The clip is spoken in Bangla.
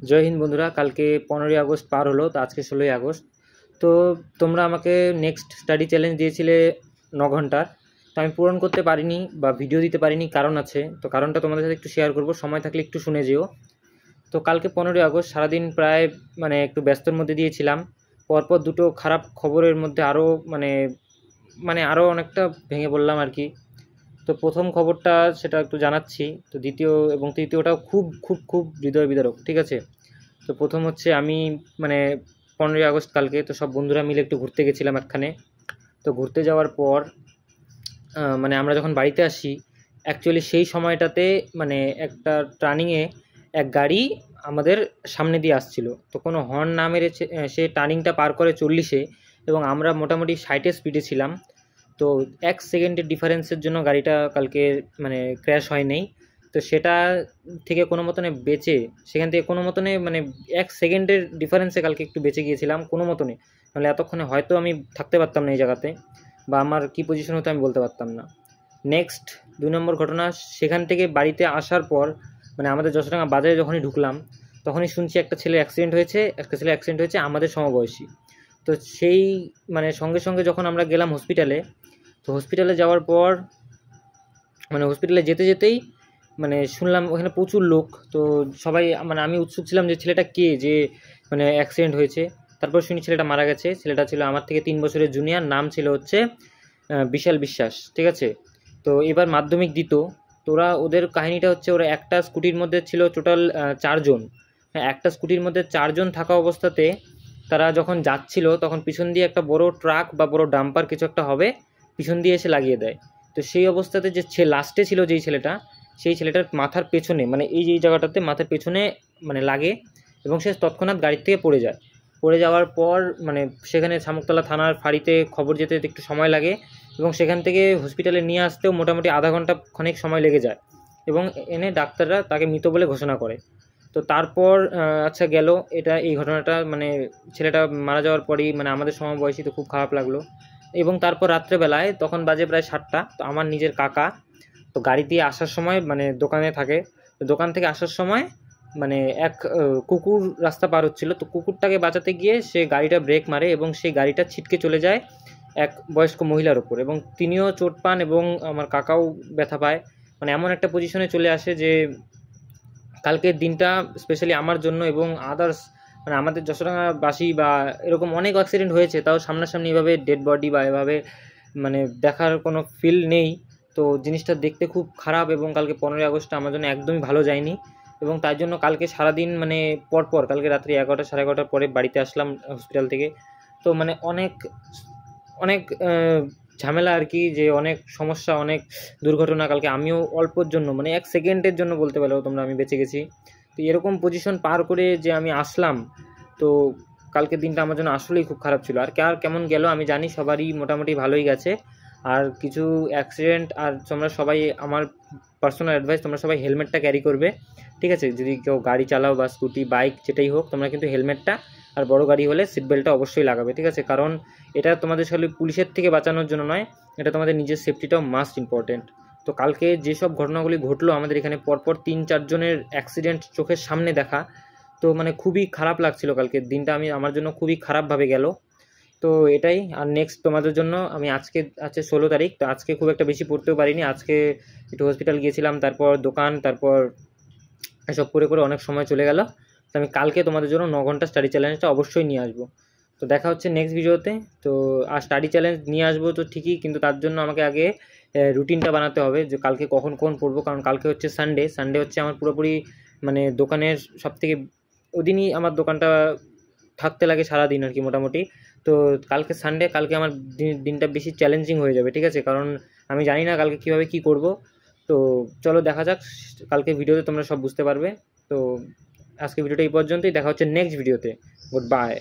জয় হিন্দ বন্ধুরা। কালকে 15ই আগস্ট পার হলো, তো আজকে 16ই আগস্ট। তো তোমরা আমাকে নেক্সট স্টাডি চ্যালেঞ্জ দিয়েছিলে 9 ঘন্টার, তো আমি পূরণ করতে পারিনি বা ভিডিও দিতে পারিনি, কারণ আছে। তো কারণটা তোমাদের সাথে একটু শেয়ার করব, সময় থাকলে একটু শুনে যেও। তো কালকে 15ই আগস্ট সারাদিন প্রায় একটু ব্যস্তর মধ্যে দিয়েছিলাম। পরপর দুটো খারাপ খবরের মধ্যে আরও আরও অনেকটা ভেঙে পড়লাম আর কি। তো প্রথম খবরটা সেটা একটু জানাচ্ছি, তো দ্বিতীয় এবং তৃতীয়টাও খুব খুব খুব হৃদয় বিদারক, ঠিক আছে। তো প্রথম হচ্ছে আমি 15ই আগস্ট কালকে তো সব বন্ধুরা মিলে একটু ঘুরতে গেছিলাম একখানে। তো ঘুরতে যাওয়ার পর আমরা যখন বাড়িতে আসি, অ্যাকচুয়ালি সেই সময়টাতে একটা টার্নিংয়ে এক গাড়ি আমাদের সামনে দিয়ে আসছিল। তো কোনো হর্ন না মেরে সে টার্নিংটা পার করে 40-এ, এবং আমরা মোটামুটি 60-এর স্পিডে ছিলাম। তো 1 সেকেন্ডের ডিফারেন্সের জন্য গাড়িটা কালকে ক্র্যাশ হয় নাই। তো সেটা থেকে কোনো মতনে বেঁচে, সেখান থেকে কোনো মতনে 1 সেকেন্ডের ডিফারেন্সে কালকে একটু বেঁচে গিয়েছিলাম কোনো মতনে। নাহলে এতক্ষণে হয়তো আমি থাকতে পারতাম না এই জায়গাতে, বা আমার কী পজিশন হতো আমি বলতে পারতাম না। নেক্সট 2 নম্বর ঘটনা, সেখান থেকে বাড়িতে আসার পর আমাদের যশোডাঙ্গা বাজারে যখনই ঢুকলাম, তখনই শুনছি একটা ছেলের অ্যাক্সিডেন্ট হয়েছে আমাদের সমবয়সী। তো সেই সঙ্গে সঙ্গে যখন আমরা গেলাম হসপিটালে, তো হসপিটালে যাওয়ার পর হসপিটালে যেতে যেতেই শুনলাম ওখানে প্রচুর লোক। তো সবাই আমি উৎসুক ছিলাম যে ছেলেটা কে, যে অ্যাক্সিডেন্ট হয়েছে। তারপর শুনি ছেলেটা মারা গেছে। ছেলেটা ছিল আমার থেকে 3 বছরের জুনিয়র, নাম ছিল হচ্ছে বিশাল বিশ্বাস, ঠিক আছে। তো এবার মাধ্যমিক দিত। তো ওদের কাহিনীটা হচ্ছে, ওরা একটা স্কুটির মধ্যে ছিল টোটাল 4 জন। হ্যাঁ, একটা স্কুটির মধ্যে 4 জন থাকা অবস্থাতে তারা যখন যাচ্ছিল, তখন পিছন দিয়ে একটা বড় ট্রাক বা বড় ডাম্পার কিছু একটা হবে, পিছন দিয়ে এসে লাগিয়ে দেয়। তো সেই অবস্থাতে যে লাস্টে ছিল যেই ছেলেটা, সেই ছেলেটার মাথার পেছনে এই যে জায়গাটাতে মাথার পেছনে লাগে, এবং সে তৎক্ষণাৎ গাড়ির থেকে পড়ে যায়। পড়ে যাওয়ার পর সেখানে শামুকতলা থানার ফাঁড়িতে খবর যেতে একটু সময় লাগে, এবং সেখান থেকে হসপিটালে নিয়ে আসতেও মোটামুটি আধা ঘন্টা খানেক সময় লেগে যায়, এবং এনে ডাক্তাররা তাকে মৃত বলে ঘোষণা করে। তো তারপর আচ্ছা গেল এটা, এই ঘটনাটা ছেলেটা মারা যাওয়ার পরই আমাদের সমবয়সী, তো খুব খারাপ লাগলো। এবং তারপর রাত্রেবেলায় তখন বাজে প্রায় 7টা, তো আমার নিজের কাকা তো গাড়ি দিয়ে আসার সময় দোকানে থাকে। তো দোকান থেকে আসার সময় এক কুকুর রাস্তা পার হচ্ছিল। তো কুকুরটাকে বাঁচাতে গিয়ে সে গাড়িটা ব্রেক মারে, এবং সেই গাড়িটা ছিটকে চলে যায় এক বয়স্ক মহিলার ওপর, এবং তিনিও চোট পান এবং আমার কাকাও ব্যথা পায়। এমন একটা পজিশনে চলে আসে যে কালকের দিনটা স্পেশালি আমার জন্য এবং আদার্স আমাদের যশোডাঙ্গাবাসী বা এরকম অনেক অ্যাক্সিডেন্ট হয়েছে, তাও সামনাসামনি এভাবে ডেড বডি বা এভাবে দেখার কোনো ফিল নেই। তো জিনিসটা দেখতে খুব খারাপ, এবং কালকে 15ই আগস্টটা আমার জন্য একদমই ভালো যায়নি। এবং তার জন্য কালকে সারাদিন পরপর কালকে রাত্রি 11টা সাড়ে 11টার পরে বাড়িতে আসলাম হসপিটাল থেকে। তো অনেক অনেক ঝামেলা আর কি, যে অনেক সমস্যা, অনেক দুর্ঘটনা। কালকে আমিও অল্পর জন্য 1 সেকেন্ডের জন্য বলতে পারো তোমরা আমি বেঁচে গেছি। তো এরকম পজিশন পার করে যে আমি আসলাম, তো কালকের দিনটা আমার জন্য আসলেই খুব খারাপ ছিল। আর কেমন গেল আমি জানি সবারই মোটামুটি ভালোই গেছে। আর কিছু অ্যাক্সিডেন্ট, আর তোমরা সবাই আমার পার্সোনাল অ্যাডভাইস, তোমরা সবাই হেলমেটটা ক্যারি করবে, ঠিক আছে। যদি কেউ গাড়ি চালাও বা স্কুটি বাইক যেটাই হোক, তোমরা কিন্তু হেলমেটটা, আর বড় গাড়ি হলে সিট বেল্টটা অবশ্যই লাগাবে, ঠিক আছে। কারণ এটা তোমাদের খালি পুলিশের থেকে বাঁচানোর জন্য নয়, এটা তোমাদের নিজের সেফটিটাও মাস্ট ইম্পর্টেন্ট। তো কালকে যেসব ঘটনাগুলি ঘটলো আমাদের এখানে, পরপর 3-4 জনের অ্যাক্সিডেন্ট চোখের সামনে দেখা, তো খুবই খারাপ লাগছিল। কালকের দিনটা আমার জন্য খুবই খারাপভাবে গেল। তো এটাই। আর নেক্সট তোমাদের জন্য আমি আজকে 16 তারিখ, তো আজকে খুব একটা বেশি পড়তেও পারিনি। আজকে একটু হসপিটাল গিয়েছিলাম, তারপর দোকান, তারপর এসব করে অনেক সময় চলে গেল। তো আমি কালকে তোমাদের জন্য 9 ঘন্টা স্টাডি চ্যালেঞ্জটা অবশ্যই নিয়ে আসবো। তো দেখা হচ্ছে নেক্সট ভিডিওতে। তো আর স্টাডি চ্যালেঞ্জ নিয়ে আসবো তো ঠিকই, কিন্তু তার জন্য আমাকে আগে রুটিনটা বানাতে হবে, যে কালকে কখন পড়বো। কারণ কালকে হচ্ছে সানডে হচ্ছে আমার পুরোপুরি দোকানের সবথেকে, ওদিনই আমার দোকানটা থাকতে লাগে সারাদিন আর কি মোটামুটি। তো কালকে সানডে, কালকে আমার দিনটা বেশি চ্যালেঞ্জিং হয়ে যাবে, ঠিক আছে। কারণ আমি জানি না কালকে কীভাবে কী করব। তো চলো দেখা যাক, কালকে ভিডিওতে তোমরা সব বুঝতে পারবে। তো আজকে ভিডিওটা এই পর্যন্তই, দেখা হচ্ছে নেক্সট ভিডিওতে। Good bye.